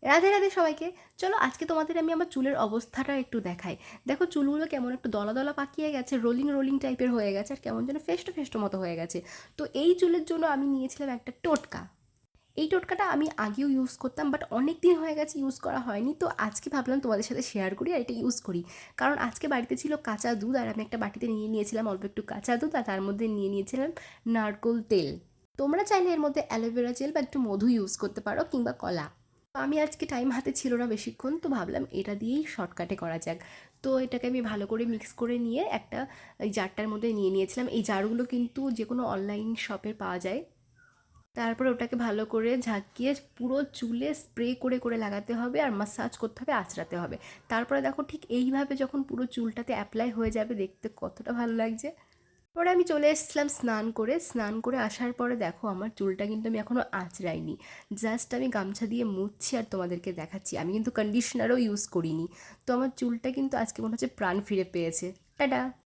রাধে রাধে সবাইকে। চলো আজকে তোমাদের আমি আমার চুলের অবস্থাটা একটু দেখাই। দেখো চুলগুলো কেমন একটু দলা দলা পাকিয়ে গেছে, রোলিং রোলিং টাইপের হয়ে গেছে, আর কেমন যেন ফেস্টো ফেস্টো মতো হয়ে গেছে। তো এই চুলের জন্য আমি নিয়েছিলাম একটা টোটকা। এই টোটকাটা আমি আগেও ইউজ করতাম, বাট অনেক দিন হয়ে গেছে ইউজ করা হয়নি। তো আজকে ভাবলাম তোমাদের সাথে শেয়ার করি আর এটা ইউজ করি। কারণ আজকে বাড়িতে ছিল কাঁচা দুধ, আর আমি একটা বাটিতে নিয়ে নিয়েছিলাম অল্প একটু কাঁচা দুধ, আর তার মধ্যে নিয়ে নিয়েছিলাম নারকোল তেল। তোমরা চাইলে এর মধ্যে অ্যালোভেরা জেল বা একটু মধু ইউজ করতে পারো, কিংবা কলা। আমি আজকে টাইম হাতে ছিল না বেশিক্ষণ, তো ভাবলাম এটা দিয়েই শর্টকাটে করা যাক। তো এটাকে আমি ভালো করে মিক্স করে নিয়ে একটা এই জারটার মধ্যে নিয়ে নিয়েছিলাম। এই জারগুলো কিন্তু যে কোনো অনলাইন শপে পাওয়া যায়। তারপরে ওটাকে ভালো করে ঝাঁকিয়ে পুরো চুলে স্প্রে করে করে লাগাতে হবে, আর মাসাজ করতে হবে, আঁচড়াতে হবে। তারপরে দেখো ঠিক এইভাবে যখন পুরো চুলটাতে অ্যাপ্লাই হয়ে যাবে, দেখতে কতটা ভালো লাগছে। পরে আমি চলে এসেছিলাম স্নান করে আসার পরে দেখো আমার চুলটা কিন্তু আমি এখনও আঁচড়াইনি। জাস্ট আমি গামছা দিয়ে মুছছি আর তোমাদেরকে দেখাচ্ছি। আমি কিন্তু কন্ডিশনারও ইউজ করিনি। তো আমার চুলটা কিন্তু আজকে মনে হচ্ছে প্রাণ ফিরে পেয়েছে। টাটা।